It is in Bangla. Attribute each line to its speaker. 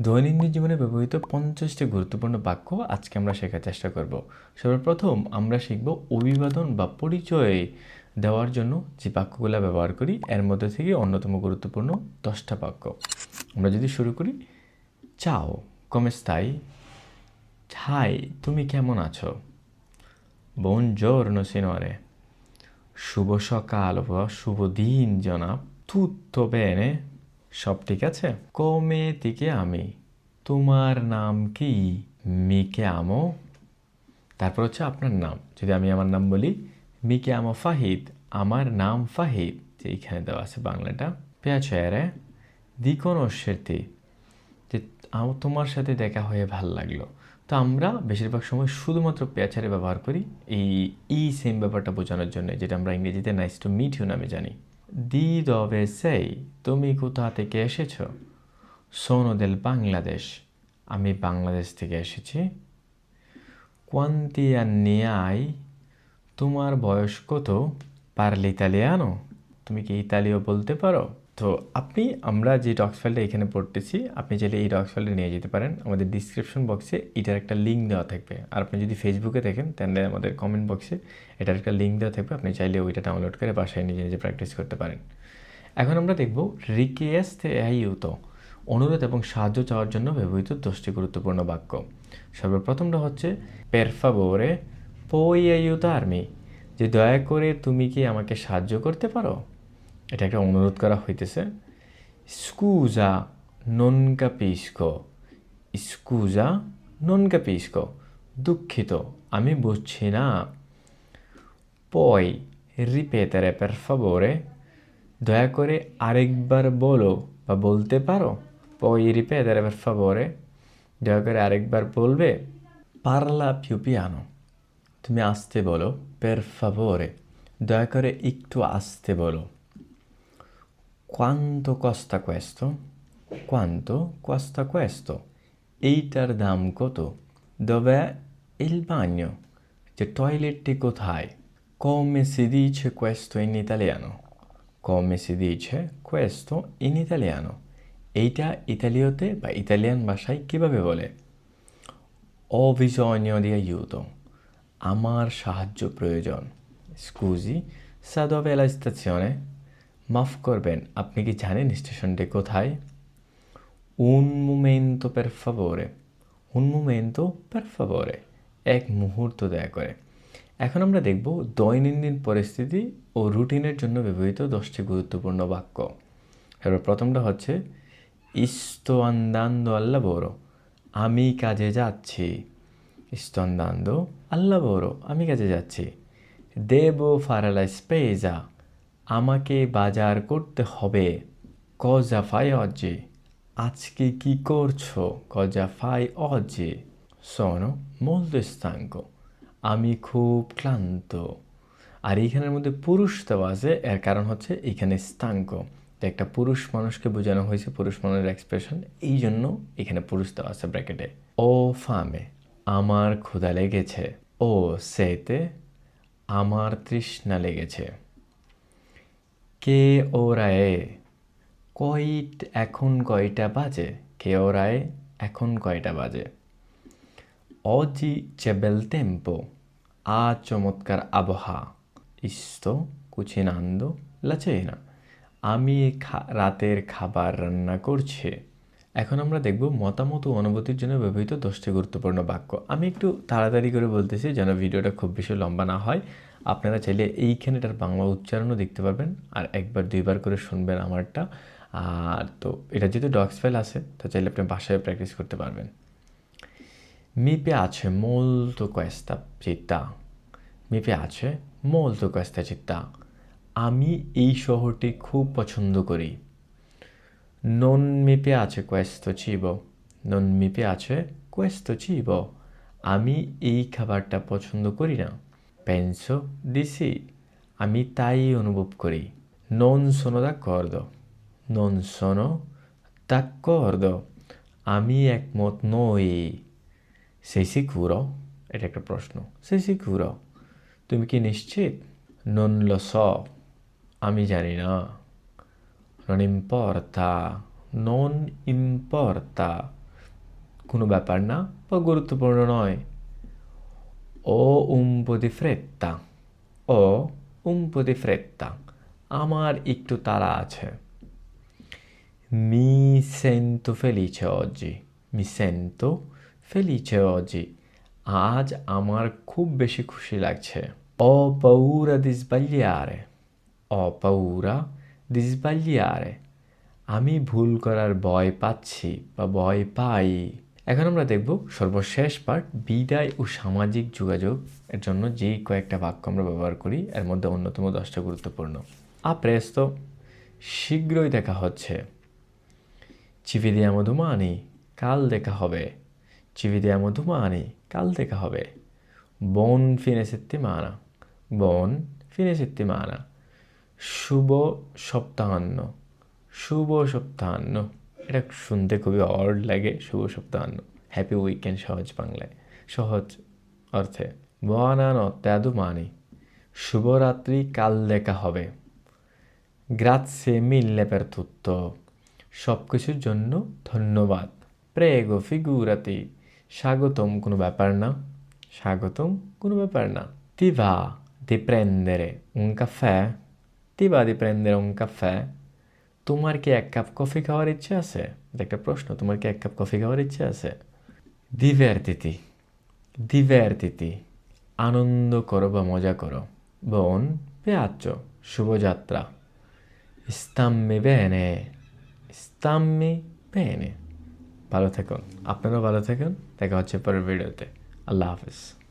Speaker 1: দৈনন্দিন জীবনে ব্যবহৃত 50টি গুরুত্বপূর্ণ বাক্য আজকে আমরা শেখার চেষ্টা করব। সর্বপ্রথম আমরা শিখব অভিবাদন বা পরিচয় দেওয়ার জন্য যে বাক্যগুলো ব্যবহার করি এর মধ্যে থেকে অন্যতম গুরুত্বপূর্ণ 10টা বাক্য। আমরা যদি শুরু করি, চাও come stai, হাই তুমি কেমন আছো, buongiorno signore, শুভ সকাল বা শুভ দিন জনাব, tutto bene, সব ঠিক আছে, come ti chiami, তোমার নাম কি, mi chiamo, তারপর হচ্ছে আপনার নাম। যদি আমি আমার নাম বলি, mi chiamo ফাহিদ, আমার নাম ফাহিদ, যে এখানে দেওয়া আছে বাংলাটা। piacere di conoscerti, যে তোমার সাথে দেখা হয়ে ভাল লাগলো। তো আমরা বেশিরভাগ সময় শুধুমাত্র পেয়াচারে ব্যবহার করি এই সেম ব্যাপারটা বোঝানোর জন্য, যেটা আমরা ইংরেজিতে নাইস টু মিট ইউ নামে জানি। দি দবে সেই, তুমি কোথা থেকে এসেছো, সোনো দেল বাংলাদেশ, আমি বাংলাদেশ থেকে এসেছি। কোয়ান্তি আন্নি আই, তোমার বয়স কত, পারলে ইতালিয়ানো, তুমি কি ইতালীয় বলতে পারো। তো আমরা যে ডক্স ফাইলটা এখানে পড়তেছি, আপনি চাইলে এই ডক্স ফাইলটা নিয়ে যেতে পারেন। আমাদের ডিসক্রিপশন বক্সে এটার একটা লিঙ্ক দেওয়া থাকবে। আর আপনি যদি ফেসবুকে দেখেন তাহলে আমাদের কমেন্ট বক্সে এটার একটা লিঙ্ক দেওয়া থাকবে, আপনি চাইলে ওইটা ডাউনলোড করে বাসায় নিজে নিজে প্র্যাকটিস করতে পারেন। এখন আমরা দেখব রিকোয়েস্ট আইউতো, অনুরোধ এবং সাহায্য চাওয়ার জন্য ব্যবহৃত 10টি গুরুত্বপূর্ণ বাক্য। সর্বপ্রথমটা হচ্ছে per favore puoi aiutarmi, যে দয়া করে তুমি কি আমাকে সাহায্য করতে পারো। এটা একটা অনুরোধ করা হইতেছে। scusa non capisco, scusa non capisco, দুঃখিত আমি বুঝছি না। puoi ripetere per favore, দয়া করে আরেকবার বলো বা বলতে পারো। puoi ripetere per favore, দয়া করে আরেকবার বলবে। parla più piano, তুমি আস্তে বলো। per favore, দয়া করে একটু আস্তে বলো। quanto costa questo, quanto costa questo, এইটার দাম কত। dov'è il bagno, যে টয়লেটটি কোথায়। come si dice questo in italiano, come si dice questo in italiano, এইটা ইতালীয়তে বা ইতালিয়ান ভাষায় কিভাবে বলে। ho bisogno di aiuto, আমার সাহায্য প্রয়োজন। scusi sa dov'è la stazione, মাফ করবেন আপনি কি জানেন স্টেশনটি কোথায়। un momento per favore, un momento per favore, এক মুহূর্ত দয়া করে। এখন আমরা দেখব দৈনন্দিন পরিস্থিতি ও রুটিনের জন্য ব্যবহৃত 10টি গুরুত্বপূর্ণ বাক্য। এবার প্রথমটা হচ্ছে sto andando al lavoro, আমি কাজে যাচ্ছি। sto andando al lavoro, আমি কাজে যাচ্ছি। devo fare la spesa, আমাকে বাজার করতে হবে। cosa fai oggi, আজকে কি করছো। cosa fai oggi, sono molto stanco, আমি খুব ক্লান্ত। আর এইখানের মধ্যে পুরুষ দেওয়া আছে, এর কারণ হচ্ছে এখানে স্তাঙ্ক, একটা পুরুষ মানুষকে বোঝানো হয়েছে, পুরুষ মানুষের এক্সপ্রেশন, এই জন্য এখানে পুরুষ দেওয়া আছে ব্র্যাকেটে। ও ফামে, আমার ক্ষুধা লেগেছে। ও সেতে, আমার তৃষ্ণা লেগেছে। কে ওরায়ে, এখন কয়টা বাজে। কে ওরায়ে, এখন কয়টা বাজে। oggi c'è bel tempo, আজ চমৎকার আবহাওয়া। sto cucinando la cena, আমি রাতের খাবার রান্না করছি। এখন আমরা দেখব মতামত ও অনুভূতির জন্য ব্যবহৃত 10টি গুরুত্বপূর্ণ বাক্য। আমি একটু তাড়াতাড়ি করে বলতেছি যেন ভিডিওটা খুব বেশি লম্বা না হয়। আপনারা চাইলে এইখানে এটার বাংলা উচ্চারণও দেখতে পারবেন, আর একবার দুইবার করে শুনবেন আমারটা। আর তো এটা যেহেতু ডক্স ফাইল আছে, তো চাইলে আপনি বাসায় প্র্যাকটিস করতে পারবেন। Mi piace molto questa città, mi piace molto questa città, আমি এই শহরটি খুব পছন্দ করি। non mi piace questo cibo, non mi piace questo cibo, আমি এই খাবারটা পছন্দ করি না। penso di sì, আমি তাই অনুভব করি। non sono d'accordo, non sono d'accordo, আমি একমত নই। sei sicuro, এটা একটা প্রশ্ন। sei sicuro, তুমি কি নিশ্চিত। non lo so, আমি জানি না। non importa, non importa, কোনো ব্যাপার না বা গুরুত্বপূর্ণ নয়। Ho un po' di fretta. Ho un po' di fretta. আমার একটু তাড়া আছে। Mi sento felice oggi. Mi sento felice oggi. আজ আমার খুব বেশি খুশি লাগছে। Ho paura di sbagliare. Ho paura di sbagliare. আমি ভুল করার ভয় পাচ্ছি বা ভয় পাই। এখন আমরা দেখব সর্বশেষ পার্ট, বিদায় ও সামাজিক যোগাযোগ এর জন্য যে কয়েকটা বাক্য আমরা ব্যবহার করি, এর মধ্যে অন্যতম 10টা গুরুত্বপূর্ণ। A presto, শীঘ্রই দেখা হচ্ছে। Ci vediamo domani, কাল দেখা হবে। Ci vediamo domani, কাল দেখা হবে। Buon fine settimana, buon fine settimana. শুভ সপ্তাহান্ন, শুভ সপ্তাহান্ন। এটা শুনতে খুবই অড লাগে, শুভ সপ্তাহান্ন। হ্যাপি উইকেন্ড সহজ বাংলায়, সহজ অর্থে। Buonanotte a domani, শুভরাত্রি, কাল দেখা হবে। Grazie mille per tutto, সব কিছুর জন্য ধন্যবাদ। Prego, figurati, স্বাগতম, কোনো ব্যাপার না, স্বাগতম, কোনো ব্যাপার না। Ti va di prendere un caffè? Ti va di prendere un caffè? তোমার কি এক কাপ কফি খাওয়ার ইচ্ছে আছে? এটা একটা প্রশ্ন, তোমার কি এক কাপ কফি খাওয়ার ইচ্ছে আছে? Divertiti, divertiti, আনন্দ করো বা মজা করো। Buon viaggio, শুভযাত্রা। Stammi bene, stammi bene, ভালো থাকুন। আপনারাও ভালো থাকুন। দেখা হচ্ছে পরের ভিডিওতে। আল্লাহ হাফেজ।